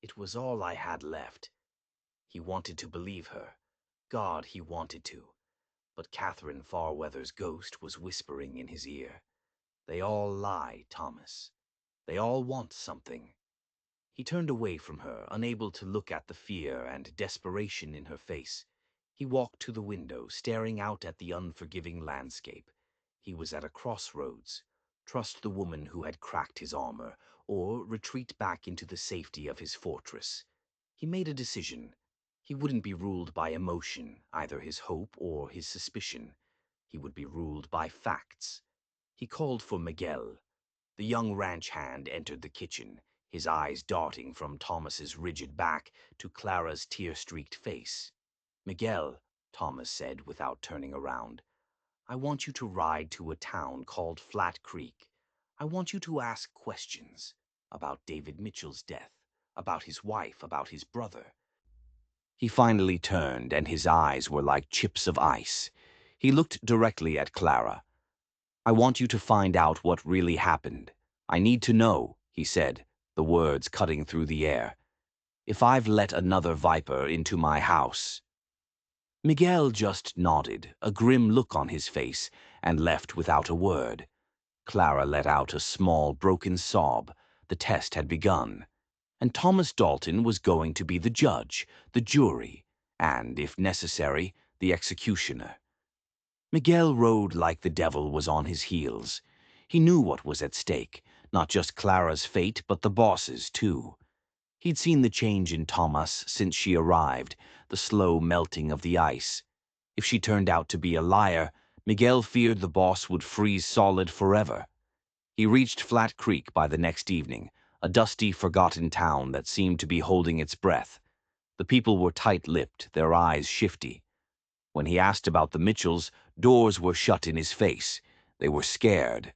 It was all I had left. He wanted to believe her. God, he wanted to. But Catherine Farweather's ghost was whispering in his ear. They all lie, Thomas. They all want something. He turned away from her, unable to look at the fear and desperation in her face. He walked to the window, staring out at the unforgiving landscape. He was at a crossroads. Trust the woman who had cracked his armor, or retreat back into the safety of his fortress. He made a decision. He wouldn't be ruled by emotion, either his hope or his suspicion. He would be ruled by facts. He called for Miguel. The young ranch hand entered the kitchen, his eyes darting from Thomas's rigid back to Clara's tear-streaked face. Miguel, Thomas said without turning around, I want you to ride to a town called Flat Creek. I want you to ask questions about David Mitchell's death, about his wife, about his brother. He finally turned, and his eyes were like chips of ice. He looked directly at Clara. I want you to find out what really happened. I need to know, he said, the words cutting through the air. If I've let another viper into my house. Miguel just nodded, a grim look on his face, and left without a word. Clara let out a small, broken sob. The test had begun. And Thomas Dalton was going to be the judge, the jury, and, if necessary, the executioner. Miguel rode like the devil was on his heels. He knew what was at stake, not just Clara's fate, but the boss's, too. He'd seen the change in Thomas since she arrived, the slow melting of the ice. If she turned out to be a liar, Miguel feared the boss would freeze solid forever. He reached Flat Creek by the next evening, a dusty, forgotten town that seemed to be holding its breath. The people were tight-lipped, their eyes shifty. When he asked about the Mitchells, doors were shut in his face. They were scared.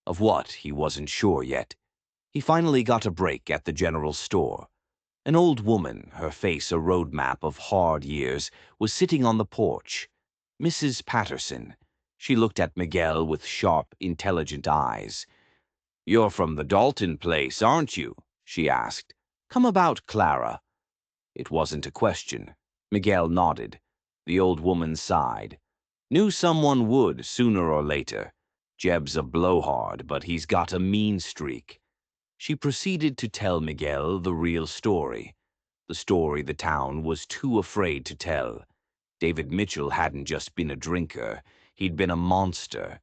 Of what, he wasn't sure yet. He finally got a break at the general store. An old woman, her face a road map of hard years, was sitting on the porch. Mrs. Patterson. She looked at Miguel with sharp, intelligent eyes. You're from the Dalton place, aren't you? She asked. Come about, Clara. It wasn't a question. Miguel nodded. The old woman sighed. Knew someone would, sooner or later. Jeb's a blowhard, but he's got a mean streak. She proceeded to tell Miguel the real story. The story the town was too afraid to tell. David Mitchell hadn't just been a drinker. He'd been a monster.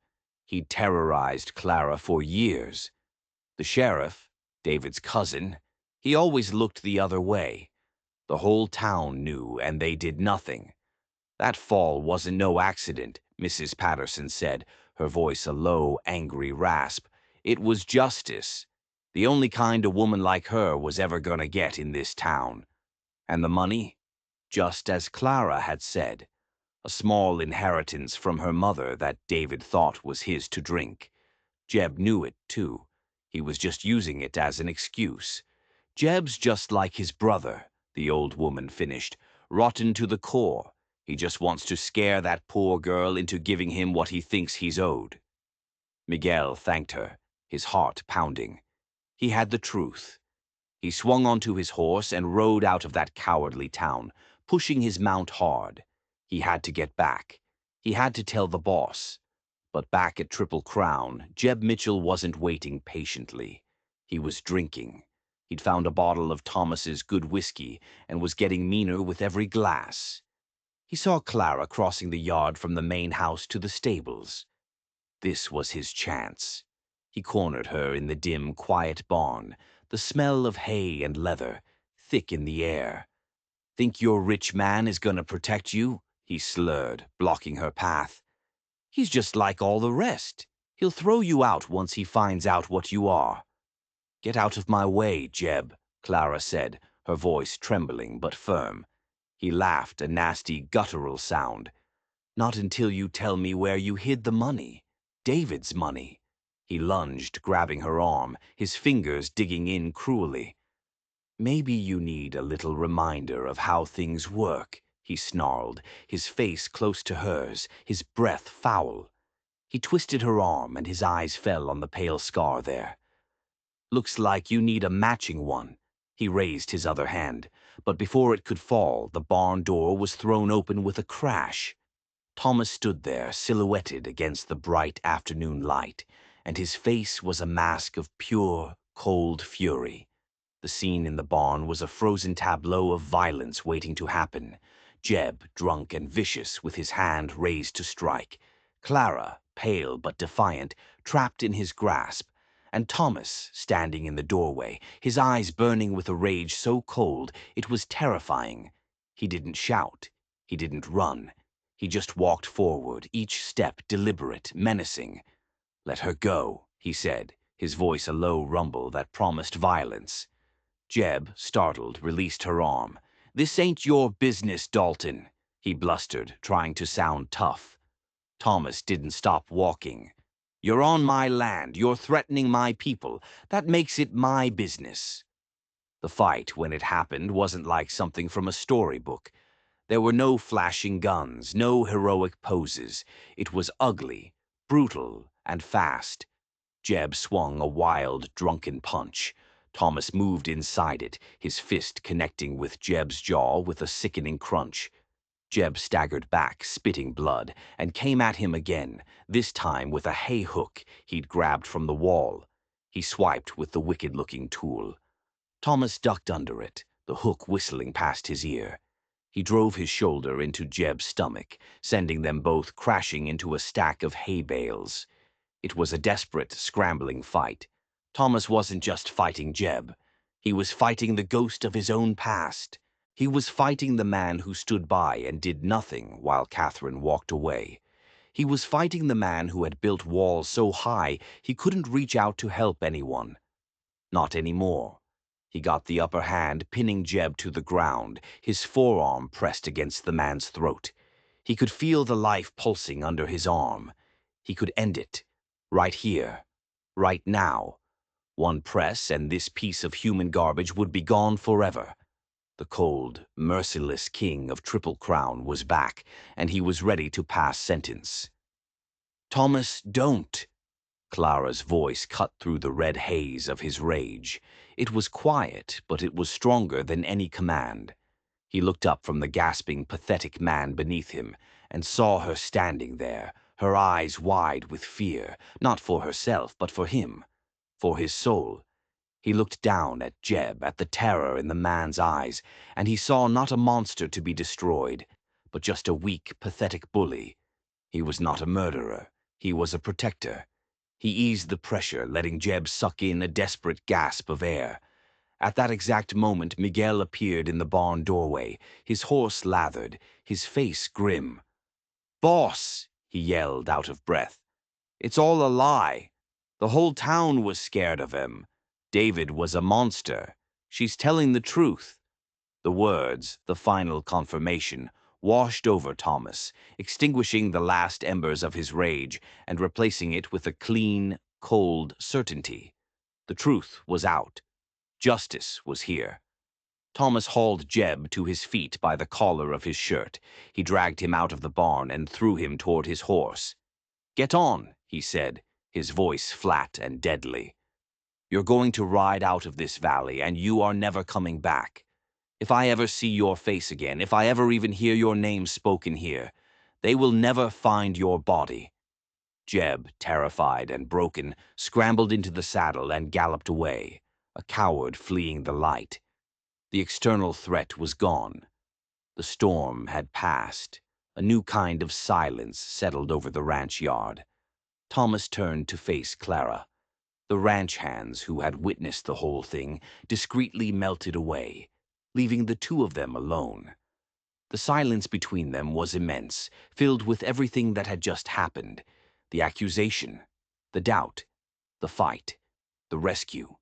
He'd terrorized Clara for years. The sheriff, David's cousin, he always looked the other way. The whole town knew, and they did nothing. That fall wasn't no accident, Mrs. Patterson said, her voice a low, angry rasp. It was justice. The only kind a woman like her was ever gonna get in this town. And the money? Just as Clara had said. A small inheritance from her mother that David thought was his to drink. Jeb knew it, too. He was just using it as an excuse. Jeb's just like his brother, the old woman finished, rotten to the core. He just wants to scare that poor girl into giving him what he thinks he's owed. Miguel thanked her, his heart pounding. He had the truth. He swung onto his horse and rode out of that cowardly town, pushing his mount hard. He had to get back. He had to tell the boss. But back at Triple Crown, Jeb Mitchell wasn't waiting patiently. He was drinking. He'd found a bottle of Thomas's good whiskey and was getting meaner with every glass. He saw Clara crossing the yard from the main house to the stables. This was his chance. He cornered her in the dim, quiet barn, the smell of hay and leather, thick in the air. Think your rich man is gonna protect you? He slurred, blocking her path. He's just like all the rest. He'll throw you out once he finds out what you are. Get out of my way, Jeb, Clara said, her voice trembling but firm. He laughed, a nasty, guttural sound. "Not until you tell me where you hid the money. David's money." He lunged, grabbing her arm, his fingers digging in cruelly. "Maybe you need a little reminder of how things work," he snarled, his face close to hers, his breath foul. He twisted her arm, and his eyes fell on the pale scar there. "Looks like you need a matching one." He raised his other hand, but before it could fall, the barn door was thrown open with a crash. Thomas stood there, silhouetted against the bright afternoon light, and his face was a mask of pure, cold fury. The scene in the barn was a frozen tableau of violence waiting to happen. Jeb, drunk and vicious, with his hand raised to strike. Clara, pale but defiant, trapped in his grasp. And Thomas, standing in the doorway, his eyes burning with a rage so cold it was terrifying. He didn't shout. He didn't run. He just walked forward, each step deliberate, menacing. "Let her go," he said, his voice a low rumble that promised violence. Jeb, startled, released her arm. "This ain't your business, Dalton," he blustered, trying to sound tough. Thomas didn't stop walking. "You're on my land. You're threatening my people. That makes it my business." The fight, when it happened, wasn't like something from a storybook. There were no flashing guns, no heroic poses. It was ugly, brutal, and fast. Jeb swung a wild, drunken punch. Thomas moved inside it, his fist connecting with Jeb's jaw with a sickening crunch. Jeb staggered back, spitting blood, and came at him again, this time with a hay hook he'd grabbed from the wall. He swiped with the wicked-looking tool. Thomas ducked under it, the hook whistling past his ear. He drove his shoulder into Jeb's stomach, sending them both crashing into a stack of hay bales. It was a desperate, scrambling fight. Thomas wasn't just fighting Jeb. He was fighting the ghost of his own past. He was fighting the man who stood by and did nothing while Catherine walked away. He was fighting the man who had built walls so high he couldn't reach out to help anyone. Not anymore. He got the upper hand, pinning Jeb to the ground, his forearm pressed against the man's throat. He could feel the life pulsing under his arm. He could end it. Right here. Right now. One press and this piece of human garbage would be gone forever. The cold, merciless king of Triple Crown was back, and he was ready to pass sentence. "Thomas, don't!" Clara's voice cut through the red haze of his rage. It was quiet, but it was stronger than any command. He looked up from the gasping, pathetic man beneath him and saw her standing there, her eyes wide with fear, not for herself, but for him, for his soul. He looked down at Jeb, at the terror in the man's eyes, and he saw not a monster to be destroyed, but just a weak, pathetic bully. He was not a murderer. He was a protector. He eased the pressure, letting Jeb suck in a desperate gasp of air. At that exact moment, Miguel appeared in the barn doorway, his horse lathered, his face grim. "Boss," he yelled, out of breath. "It's all a lie. The whole town was scared of him. David was a monster. She's telling the truth." The words, the final confirmation, washed over Thomas, extinguishing the last embers of his rage and replacing it with a clean, cold certainty. The truth was out. Justice was here. Thomas hauled Jeb to his feet by the collar of his shirt. He dragged him out of the barn and threw him toward his horse. "Get on," he said, his voice flat and deadly. "You're going to ride out of this valley, and you are never coming back. If I ever see your face again, if I ever even hear your name spoken here, they will never find your body." Jeb, terrified and broken, scrambled into the saddle and galloped away, a coward fleeing the light. The external threat was gone. The storm had passed. A new kind of silence settled over the ranch yard. Thomas turned to face Clara. The ranch hands who had witnessed the whole thing discreetly melted away, leaving the two of them alone. The silence between them was immense, filled with everything that had just happened. The accusation, the doubt, the fight, the rescue.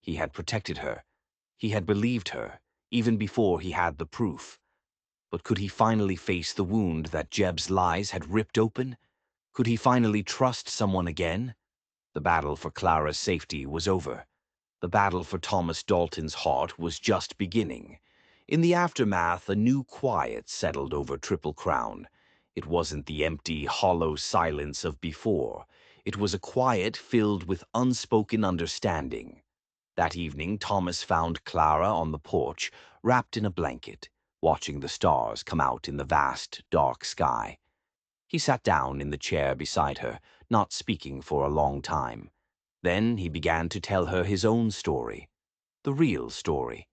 He had protected her. He had believed her, even before he had the proof. But could he finally face the wound that Jeb's lies had ripped open? Could he finally trust someone again? The battle for Clara's safety was over. The battle for Thomas Dalton's heart was just beginning. In the aftermath, a new quiet settled over Triple Crown. It wasn't the empty, hollow silence of before. It was a quiet filled with unspoken understanding. That evening, Thomas found Clara on the porch, wrapped in a blanket, watching the stars come out in the vast, dark sky. He sat down in the chair beside her, not speaking for a long time. Then he began to tell her his own story, the real story.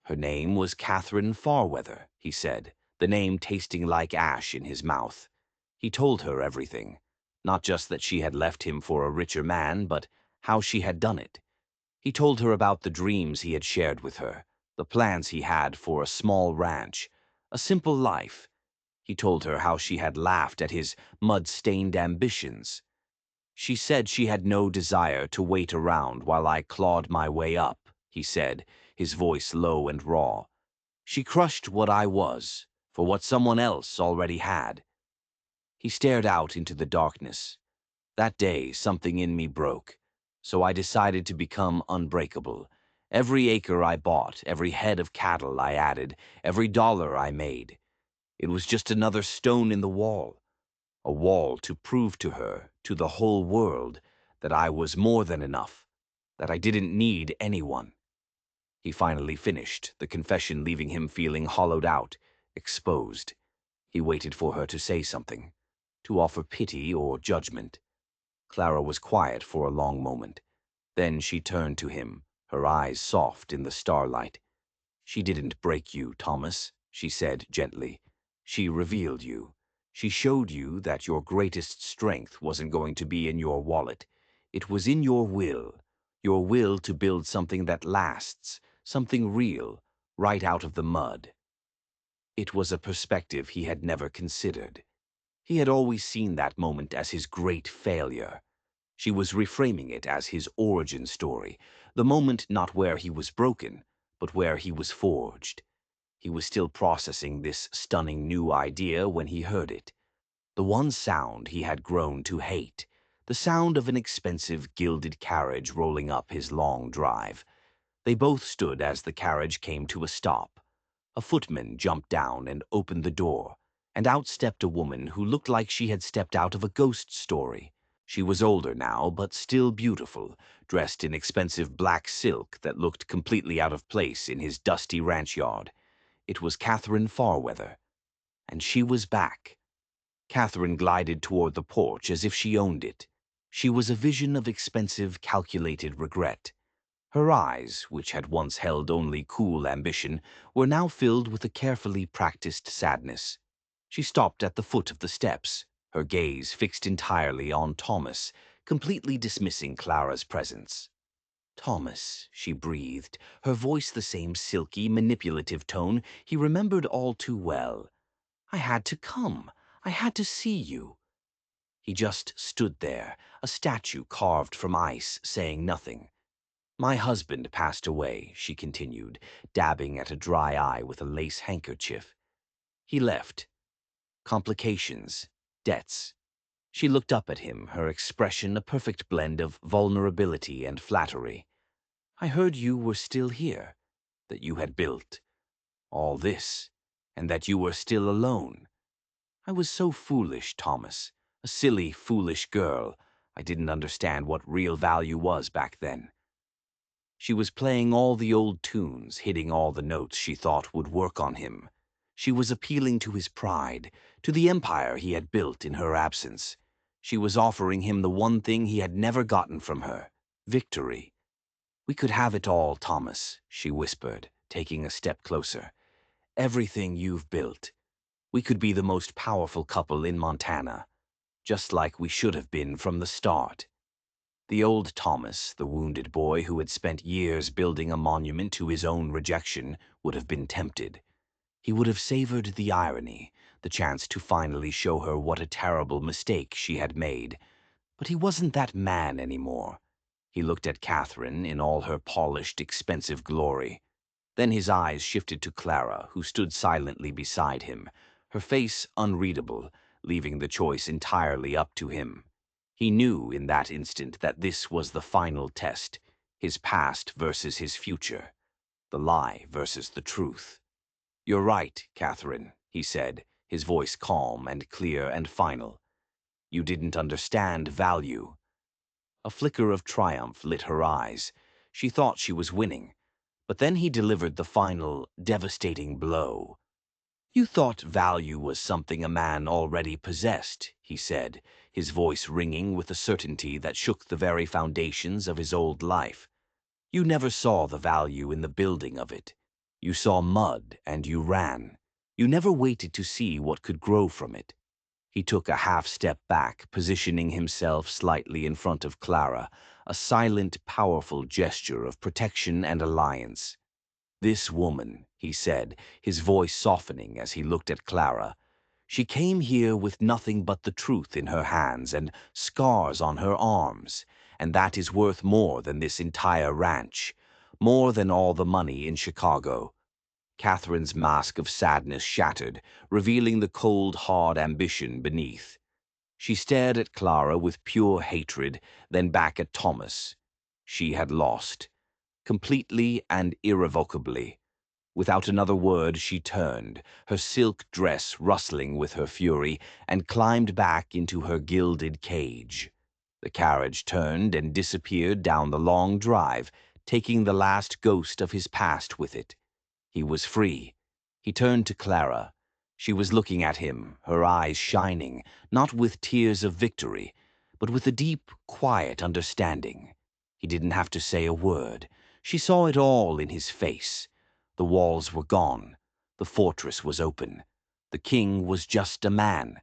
Her name was Catherine Farweather, he said, the name tasting like ash in his mouth. He told her everything, not just that she had left him for a richer man, but how she had done it. He told her about the dreams he had shared with her, the plans he had for a small ranch, a simple life. He told her how she had laughed at his mud-stained ambitions. She said she had no desire to wait around while I clawed my way up, he said, his voice low and raw. She crushed what I was, for what someone else already had. He stared out into the darkness. That day, something in me broke, so I decided to become unbreakable. Every acre I bought, every head of cattle I added, every dollar I made, it was just another stone in the wall. A wall to prove to her, to the whole world, that I was more than enough, that I didn't need anyone. He finally finished, the confession leaving him feeling hollowed out, exposed. He waited for her to say something, to offer pity or judgment. Clara was quiet for a long moment. Then she turned to him, her eyes soft in the starlight. "She didn't break you, Thomas," she said gently. "She revealed you. She showed you that your greatest strength wasn't going to be in your wallet. It was in your will to build something that lasts, something real, right out of the mud." It was a perspective he had never considered. He had always seen that moment as his great failure. She was reframing it as his origin story, the moment not where he was broken, but where he was forged. He was still processing this stunning new idea when he heard it. The one sound he had grown to hate, the sound of an expensive gilded carriage rolling up his long drive. They both stood as the carriage came to a stop. A footman jumped down and opened the door, and out stepped a woman who looked like she had stepped out of a ghost story. She was older now, but still beautiful, dressed in expensive black silk that looked completely out of place in his dusty ranch yard. It was Catherine Farweather, and she was back. Catherine glided toward the porch as if she owned it. She was a vision of expensive, calculated regret. Her eyes, which had once held only cool ambition, were now filled with a carefully practiced sadness. She stopped at the foot of the steps, her gaze fixed entirely on Thomas, completely dismissing Clara's presence. "Thomas," she breathed, her voice the same silky, manipulative tone he remembered all too well. "I had to come. I had to see you." He just stood there, a statue carved from ice, saying nothing. "My husband passed away," she continued, dabbing at a dry eye with a lace handkerchief. "He left. Complications. Debts." She looked up at him, her expression a perfect blend of vulnerability and flattery. "I heard you were still here, that you had built all this, and that you were still alone. I was so foolish, Thomas, a silly, foolish girl. I didn't understand what real value was back then." She was playing all the old tunes, hitting all the notes she thought would work on him. She was appealing to his pride, to the empire he had built in her absence. She was offering him the one thing he had never gotten from her, victory. "We could have it all, Thomas," she whispered, taking a step closer. "Everything you've built. We could be the most powerful couple in Montana, just like we should have been from the start." The old Thomas, the wounded boy who had spent years building a monument to his own rejection, would have been tempted. He would have savored the irony, the chance to finally show her what a terrible mistake she had made. But he wasn't that man anymore. He looked at Catherine in all her polished, expensive glory. Then his eyes shifted to Clara, who stood silently beside him, her face unreadable, leaving the choice entirely up to him. He knew in that instant that this was the final test, his past versus his future, the lie versus the truth. "You're right, Catherine," he said, his voice calm and clear and final. "You didn't understand value." A flicker of triumph lit her eyes. She thought she was winning. But then he delivered the final, devastating blow. "You thought value was something a man already possessed," he said, his voice ringing with a certainty that shook the very foundations of his old life. "You never saw the value in the building of it. You saw mud and you ran. You never waited to see what could grow from it." He took a half step back, positioning himself slightly in front of Clara, a silent, powerful gesture of protection and alliance. "This woman," he said, his voice softening as he looked at Clara, "she came here with nothing but the truth in her hands and scars on her arms, and that is worth more than this entire ranch, more than all the money in Chicago." Catherine's mask of sadness shattered, revealing the cold, hard ambition beneath. She stared at Clara with pure hatred, then back at Thomas. She had lost, completely and irrevocably. Without another word, she turned, her silk dress rustling with her fury, and climbed back into her gilded cage. The carriage turned and disappeared down the long drive, taking the last ghost of his past with it. He was free. He turned to Clara. She was looking at him, her eyes shining, not with tears of victory, but with a deep, quiet understanding. He didn't have to say a word. She saw it all in his face. The walls were gone. The fortress was open. The king was just a man.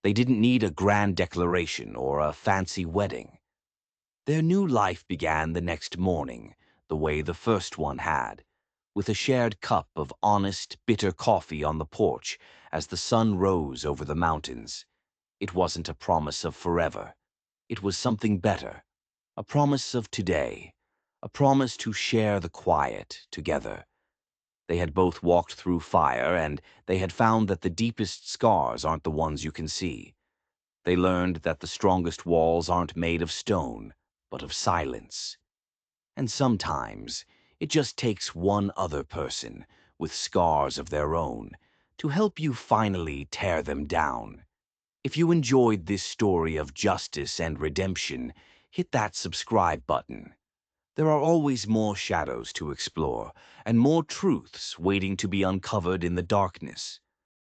They didn't need a grand declaration or a fancy wedding. Their new life began the next morning, the way the first one had, with a shared cup of honest, bitter coffee on the porch as the sun rose over the mountains. It wasn't a promise of forever. It was something better, a promise of today, a promise to share the quiet together. They had both walked through fire, and they had found that the deepest scars aren't the ones you can see. They learned that the strongest walls aren't made of stone, but of silence. And sometimes it just takes one other person, with scars of their own, to help you finally tear them down. If you enjoyed this story of justice and redemption, hit that subscribe button. There are always more shadows to explore, and more truths waiting to be uncovered in the darkness.